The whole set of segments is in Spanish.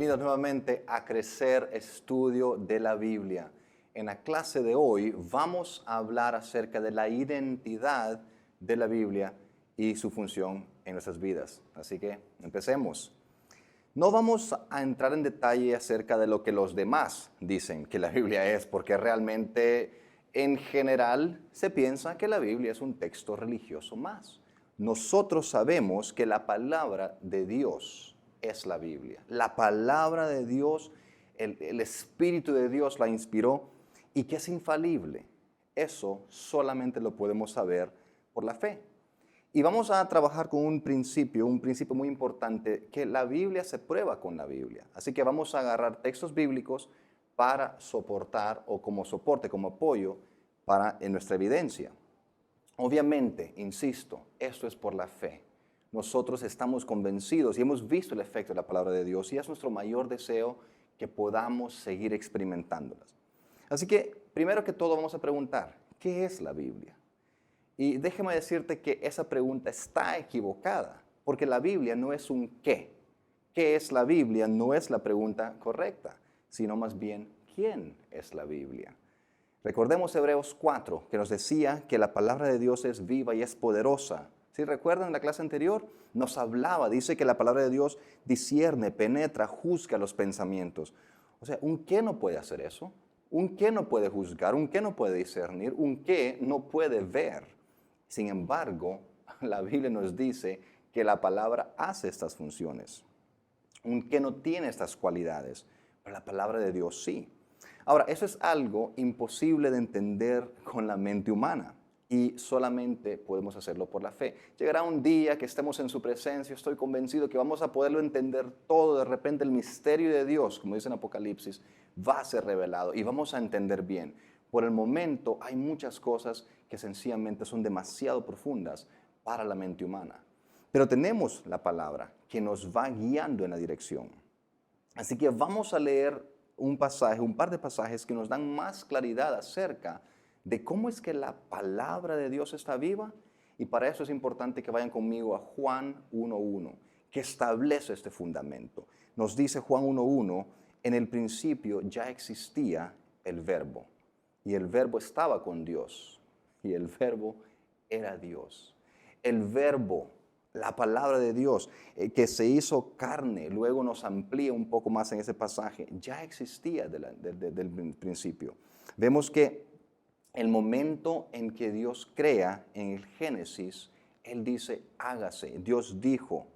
Bienvenidos nuevamente a Crecer Estudio de la Biblia. En la clase de hoy vamos a hablar acerca de la identidad de la Biblia y su función en nuestras vidas. Así que empecemos. No vamos a entrar en detalle acerca de lo que los demás dicen que la Biblia es, porque realmente en general se piensa que la Biblia es un texto religioso más. Nosotros sabemos que la palabra de Dios es la Biblia. La palabra de Dios, el Espíritu de Dios la inspiró y que es infalible. Eso solamente lo podemos saber por la fe. Y vamos a trabajar con un principio muy importante, que la Biblia se prueba con la Biblia. Así que vamos a agarrar textos bíblicos para soportar o como soporte, como apoyo en nuestra evidencia. Obviamente, insisto, esto es por la fe. Nosotros estamos convencidos y hemos visto el efecto de la palabra de Dios y es nuestro mayor deseo que podamos seguir experimentándolas. Así que, primero que todo, vamos a preguntar, ¿qué es la Biblia? Y déjeme decirte que esa pregunta está equivocada, porque la Biblia no es un qué. ¿Qué es la Biblia? No es la pregunta correcta, sino más bien, ¿quién es la Biblia? Recordemos Hebreos 4, que nos decía que la palabra de Dios es viva y es poderosa. ¿Sí recuerdan en la clase anterior? Nos hablaba, dice que la palabra de Dios discierne, penetra, juzga los pensamientos. O sea, ¿un qué no puede hacer eso? ¿Un qué no puede juzgar? ¿Un qué no puede discernir? ¿Un qué no puede ver? Sin embargo, la Biblia nos dice que la palabra hace estas funciones. Un qué no tiene estas cualidades, pero la palabra de Dios sí. Ahora, eso es algo imposible de entender con la mente humana y solamente podemos hacerlo por la fe. Llegará un día que estemos en su presencia, estoy convencido que vamos a poderlo entender todo. De repente el misterio de Dios, como dice en Apocalipsis, va a ser revelado y vamos a entender bien. Por el momento hay muchas cosas que sencillamente son demasiado profundas para la mente humana. Pero tenemos la palabra que nos va guiando en la dirección. Así que vamos a leer un par de pasajes que nos dan más claridad acerca de cómo es que la palabra de Dios está viva. Y para eso es importante que vayan conmigo a Juan 1:1, que establece este fundamento. Nos dice Juan 1:1, en el principio ya existía el Verbo, y el Verbo estaba con Dios, y el Verbo era Dios. El Verbo, la palabra de Dios, que se hizo carne, luego nos amplía un poco más en ese pasaje, ya existía del principio. Vemos que el momento en que Dios crea en el Génesis, Él dice, hágase. Dios dijo.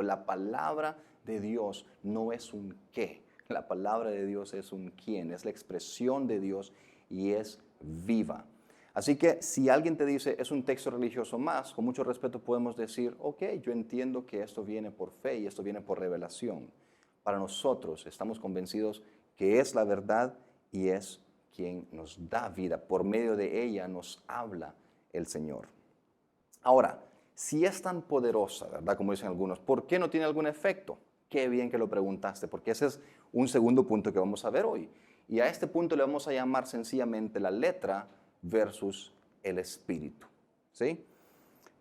La palabra de Dios no es un qué. La palabra de Dios es un quién. Es la expresión de Dios y es viva. Así que si alguien te dice, es un texto religioso más, con mucho respeto podemos decir, ok, yo entiendo que esto viene por fe y esto viene por revelación. Para nosotros estamos convencidos que es la verdad y es quien nos da vida. Por medio de ella nos habla el Señor. Ahora, si es tan poderosa, ¿verdad? Como dicen algunos, ¿por qué no tiene algún efecto? Qué bien que lo preguntaste, porque ese es un segundo punto que vamos a ver hoy. Y a este punto le vamos a llamar sencillamente la letra versus el espíritu. ¿Sí?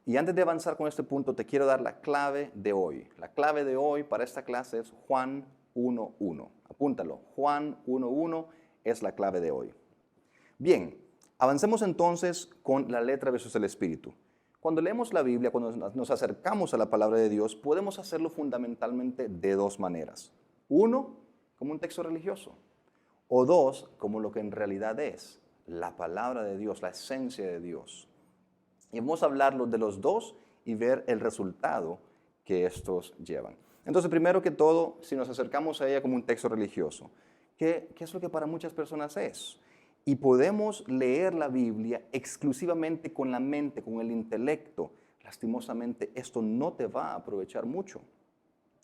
Y antes de avanzar con este punto, te quiero dar la clave de hoy. La clave de hoy para esta clase es Juan 1:1. Apúntalo, Juan 1:1 es la clave de hoy. Bien, avancemos entonces con la letra versus el espíritu. Cuando leemos la Biblia, cuando nos acercamos a la palabra de Dios, podemos hacerlo fundamentalmente de dos maneras. Uno, como un texto religioso. O dos, como lo que en realidad es la palabra de Dios, la esencia de Dios. Y vamos a hablar de los dos y ver el resultado que estos llevan. Entonces, primero que todo, si nos acercamos a ella como un texto religioso, ¿qué es lo que para muchas personas es? Y podemos leer la Biblia exclusivamente con la mente, con el intelecto. Lastimosamente, esto no te va a aprovechar mucho.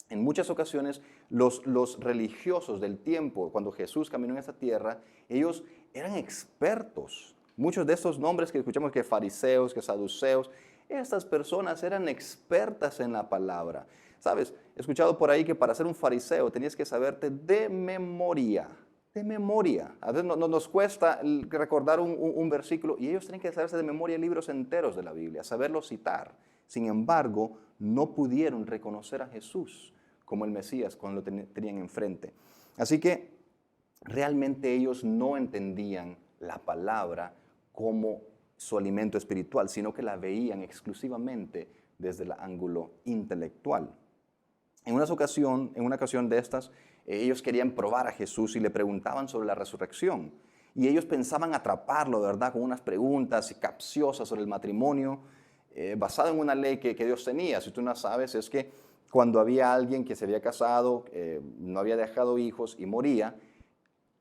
En muchas ocasiones, los religiosos del tiempo, cuando Jesús caminó en esta tierra, ellos eran expertos. Muchos de estos nombres que escuchamos, que fariseos, que saduceos, estas personas eran expertas en la palabra. ¿Sabes? He escuchado por ahí que para ser un fariseo tenías que saberte de memoria. De memoria. A veces nos cuesta recordar un versículo y ellos tienen que saberse de memoria libros enteros de la Biblia, saberlos citar. Sin embargo, no pudieron reconocer a Jesús como el Mesías cuando lo tenían enfrente. Así que realmente ellos no entendían la palabra como su alimento espiritual, sino que la veían exclusivamente desde el ángulo intelectual. En una ocasión de estas, ellos querían probar a Jesús y le preguntaban sobre la resurrección. Y ellos pensaban atraparlo, ¿verdad?, con unas preguntas capciosas sobre el matrimonio, basado en una ley que Dios tenía. Si tú no sabes, es que cuando había alguien que se había casado, no había dejado hijos y moría,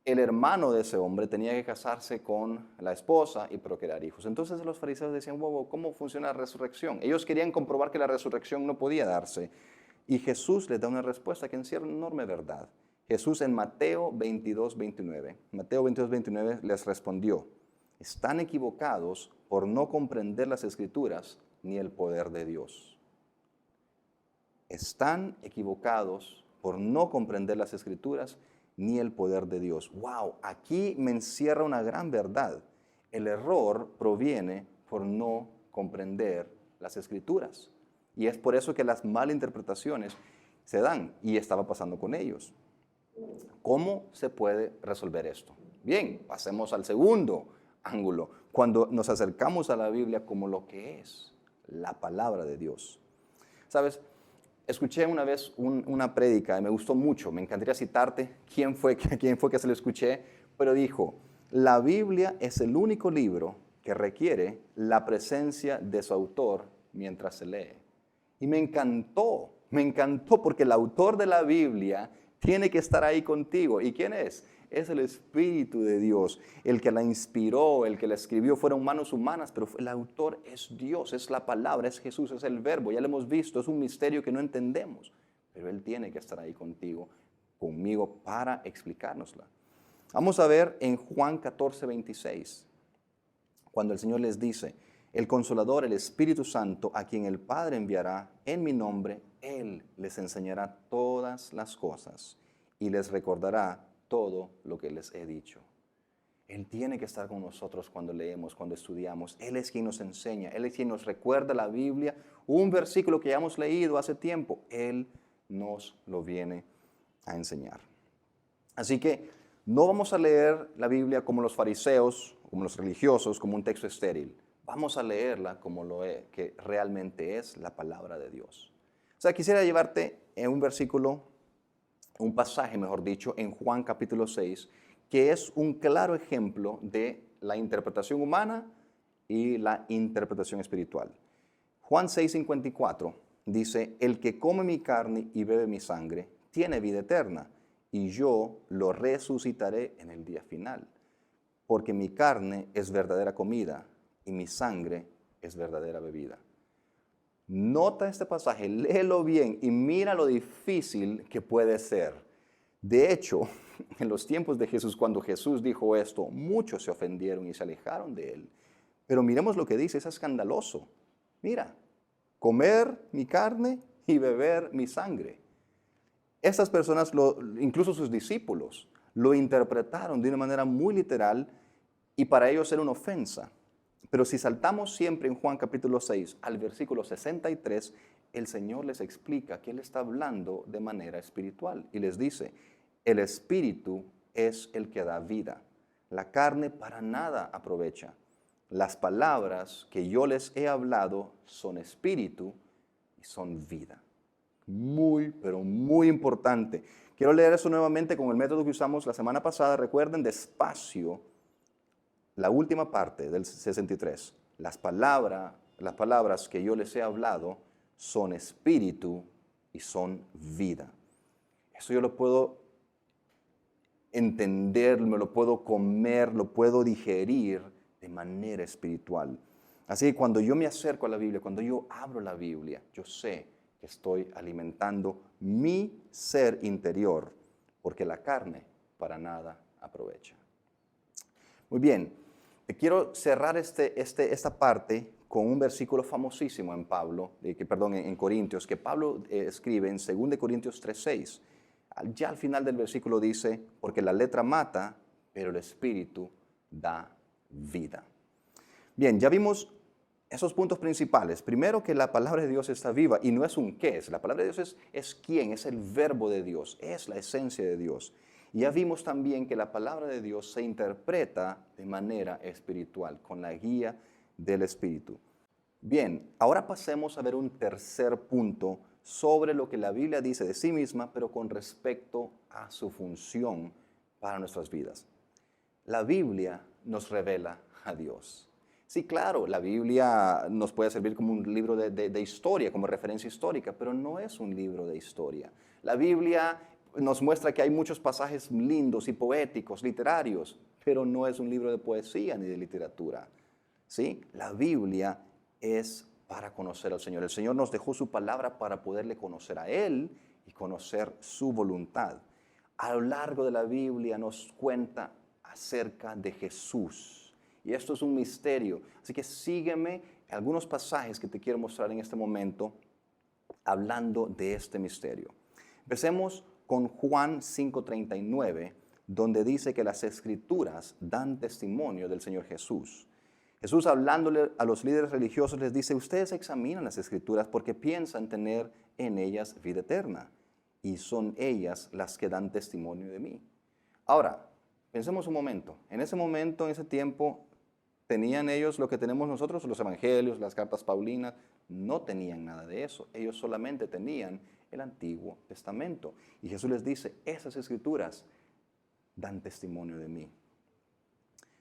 el hermano de ese hombre tenía que casarse con la esposa y procrear hijos. Entonces los fariseos decían, wow, ¿cómo funciona la resurrección? Ellos querían comprobar que la resurrección no podía darse. Y Jesús les da una respuesta que encierra una enorme verdad. Jesús en Mateo 22, 29 les respondió, están equivocados por no comprender las Escrituras ni el poder de Dios. Están equivocados por no comprender las Escrituras ni el poder de Dios. ¡Wow! Aquí me encierra una gran verdad. El error proviene por no comprender las Escrituras. Y es por eso que las malinterpretaciones se dan, y estaba pasando con ellos. ¿Cómo se puede resolver esto? Bien, pasemos al segundo ángulo, cuando nos acercamos a la Biblia como lo que es la palabra de Dios. ¿Sabes? Escuché una vez una prédica y me gustó mucho, me encantaría citarte quién fue que se lo escuché, pero dijo, la Biblia es el único libro que requiere la presencia de su autor mientras se lee. Y me encantó porque el autor de la Biblia tiene que estar ahí contigo. ¿Y quién es? Es el Espíritu de Dios, el que la inspiró, el que la escribió. Fueron manos humanas, pero el autor es Dios, es la palabra, es Jesús, es el verbo. Ya lo hemos visto, es un misterio que no entendemos, pero Él tiene que estar ahí contigo, conmigo, para explicárnosla. Vamos a ver en Juan 14, 26, cuando el Señor les dice, el Consolador, el Espíritu Santo, a quien el Padre enviará en mi nombre, Él les enseñará todas las cosas y les recordará todo lo que les he dicho. Él tiene que estar con nosotros cuando leemos, cuando estudiamos. Él es quien nos enseña, Él es quien nos recuerda la Biblia, un versículo que ya hemos leído hace tiempo. Él nos lo viene a enseñar. Así que no vamos a leer la Biblia como los fariseos, como los religiosos, como un texto estéril. Vamos a leerla como lo que realmente es la palabra de Dios. O sea, quisiera llevarte en un versículo, un pasaje, mejor dicho, en Juan capítulo 6, que es un claro ejemplo de la interpretación humana y la interpretación espiritual. Juan 6:54 dice, el que come mi carne y bebe mi sangre tiene vida eterna, y yo lo resucitaré en el día final, porque mi carne es verdadera comida y mi sangre es verdadera bebida. Nota este pasaje, léelo bien y mira lo difícil que puede ser. De hecho, en los tiempos de Jesús, cuando Jesús dijo esto, muchos se ofendieron y se alejaron de él. Pero miremos lo que dice, es escandaloso. Mira, comer mi carne y beber mi sangre. Estas personas, incluso sus discípulos, lo interpretaron de una manera muy literal y para ellos era una ofensa. Pero si saltamos siempre en Juan capítulo 6 al versículo 63, el Señor les explica que Él está hablando de manera espiritual y les dice, el espíritu es el que da vida, la carne para nada aprovecha. Las palabras que yo les he hablado son espíritu y son vida. Muy, pero muy importante. Quiero leer eso nuevamente con el método que usamos la semana pasada. Recuerden, despacio, la última parte del 63. Las palabras que yo les he hablado son espíritu y son vida. Eso yo lo puedo entender, me lo puedo comer, lo puedo digerir de manera espiritual. Así que cuando yo me acerco a la Biblia, cuando yo abro la Biblia, yo sé que estoy alimentando mi ser interior, porque la carne para nada aprovecha. Muy bien, quiero cerrar esta parte con un versículo famosísimo en Corintios, que Pablo escribe en 2 Corintios 3:6. Ya al final del versículo dice, porque la letra mata, pero el espíritu da vida. Bien, ya vimos Esos puntos principales. Primero, que la palabra de Dios está viva y no es un qué es. La palabra de Dios es quién, es el verbo de Dios, es la esencia de Dios. Y ya vimos también que la palabra de Dios se interpreta de manera espiritual, con la guía del Espíritu. Bien, ahora pasemos a ver un tercer punto sobre lo que la Biblia dice de sí misma, pero con respecto a su función para nuestras vidas. La Biblia nos revela a Dios. Sí, claro, la Biblia nos puede servir como un libro de historia, como referencia histórica, pero no es un libro de historia. La Biblia nos muestra que hay muchos pasajes lindos y poéticos, literarios, pero no es un libro de poesía ni de literatura. ¿Sí? La Biblia es para conocer al Señor. El Señor nos dejó su palabra para poderle conocer a Él y conocer su voluntad. A lo largo de la Biblia nos cuenta acerca de Jesús. Y esto es un misterio. Así que sígueme algunos pasajes que te quiero mostrar en este momento hablando de este misterio. Empecemos con Juan 5:39, donde dice que las Escrituras dan testimonio del Señor Jesús. Jesús, hablándole a los líderes religiosos, les dice: ustedes examinan las Escrituras porque piensan tener en ellas vida eterna, y son ellas las que dan testimonio de mí. Ahora, pensemos un momento. En ese tiempo, ¿tenían ellos lo que tenemos nosotros, los evangelios, las cartas paulinas? No tenían nada de eso. Ellos solamente tenían el Antiguo Testamento. Y Jesús les dice: esas Escrituras dan testimonio de mí.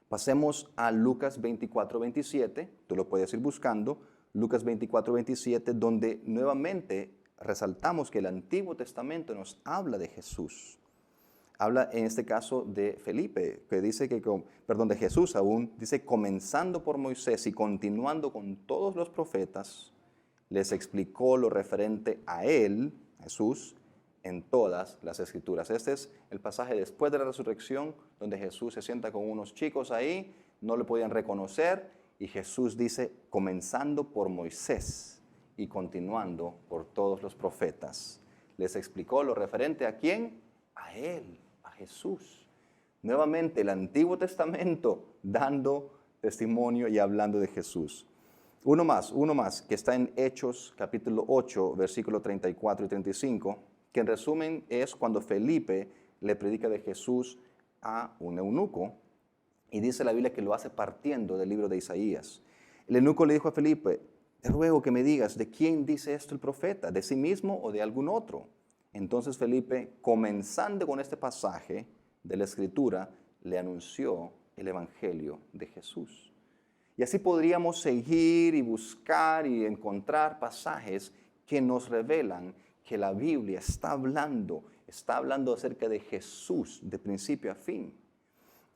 Pasemos a Lucas 24:27, tú lo puedes ir buscando, Lucas 24:27, donde nuevamente resaltamos que el Antiguo Testamento nos habla de Jesús. Habla en este caso de Felipe, que dice de Jesús aún, dice: comenzando por Moisés y continuando con todos los profetas, les explicó lo referente a él, Jesús, en todas las Escrituras. Este es el pasaje después de la resurrección, donde Jesús se sienta con unos chicos ahí, no le podían reconocer, y Jesús dice: comenzando por Moisés y continuando por todos los profetas. Les explicó lo referente ¿a quién? A él, a Jesús. Nuevamente el Antiguo Testamento dando testimonio y hablando de Jesús. Uno más, que está en Hechos capítulo 8, versículos 34 y 35, que en resumen es cuando Felipe le predica de Jesús a un eunuco, y dice la Biblia que lo hace partiendo del libro de Isaías. El eunuco le dijo a Felipe: te ruego que me digas, ¿de quién dice esto el profeta? ¿De sí mismo o de algún otro? Entonces Felipe, comenzando con este pasaje de la Escritura, le anunció el Evangelio de Jesús. Y así podríamos seguir y buscar y encontrar pasajes que nos revelan que la Biblia está hablando acerca de Jesús de principio a fin.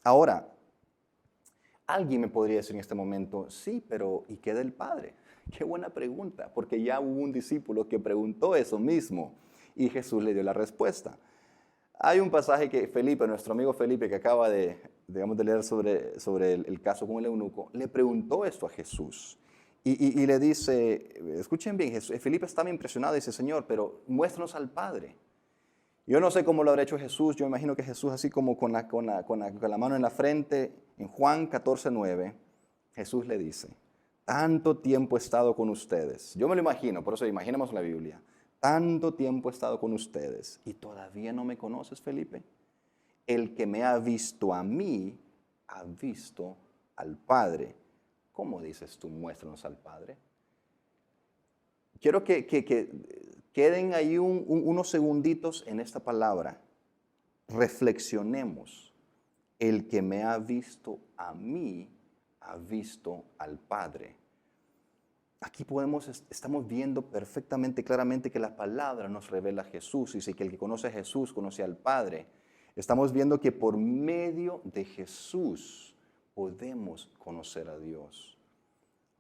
Ahora, alguien me podría decir en este momento: sí, pero ¿y qué del Padre? Qué buena pregunta, porque ya hubo un discípulo que preguntó eso mismo y Jesús le dio la respuesta. Hay un pasaje que Felipe, nuestro amigo Felipe, que acaba de leer sobre el caso con el eunuco, le preguntó esto a Jesús. Y le dice, escuchen bien, Felipe estaba impresionado y dice: Señor, pero muéstranos al Padre. Yo no sé cómo lo habrá hecho Jesús. Yo imagino que Jesús, así como con la mano en la frente, en Juan 14:9, Jesús le dice: tanto tiempo he estado con ustedes. Yo me lo imagino, por eso imaginemos la Biblia. Tanto tiempo he estado con ustedes y todavía no me conoces, Felipe. El que me ha visto a mí, ha visto al Padre. ¿Cómo dices tú, muéstranos al Padre? Quiero que queden ahí unos segunditos en esta palabra. Reflexionemos. El que me ha visto a mí, ha visto al Padre. Aquí estamos viendo perfectamente, claramente, que la palabra nos revela a Jesús. Dice que el que conoce a Jesús conoce al Padre. Estamos viendo que por medio de Jesús podemos conocer a Dios.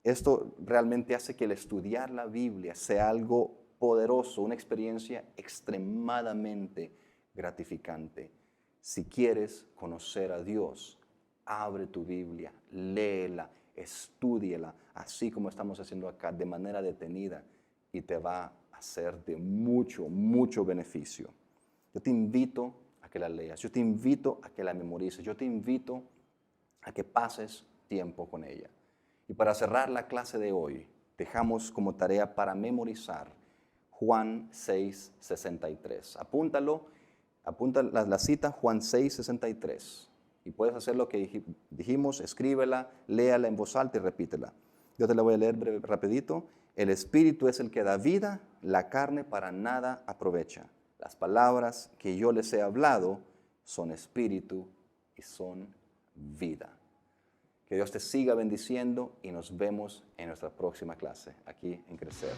Esto realmente hace que el estudiar la Biblia sea algo poderoso, una experiencia extremadamente gratificante. Si quieres conocer a Dios, abre tu Biblia, léela, estúdiela, así como estamos haciendo acá, de manera detenida, y te va a ser de mucho, mucho beneficio. Yo te invito a que la leas, yo te invito a que la memorices, yo te invito a que pases tiempo con ella. Y para cerrar la clase de hoy, dejamos como tarea para memorizar Juan 6:63. Apúntalo, apunta la cita Juan 6:63. Y puedes hacer lo que dijimos, escríbela, léala en voz alta y repítela. Yo te la voy a leer rapidito. El Espíritu es el que da vida, la carne para nada aprovecha. Las palabras que yo les he hablado son espíritu y son vida. Que Dios te siga bendiciendo y nos vemos en nuestra próxima clase aquí en Crecer.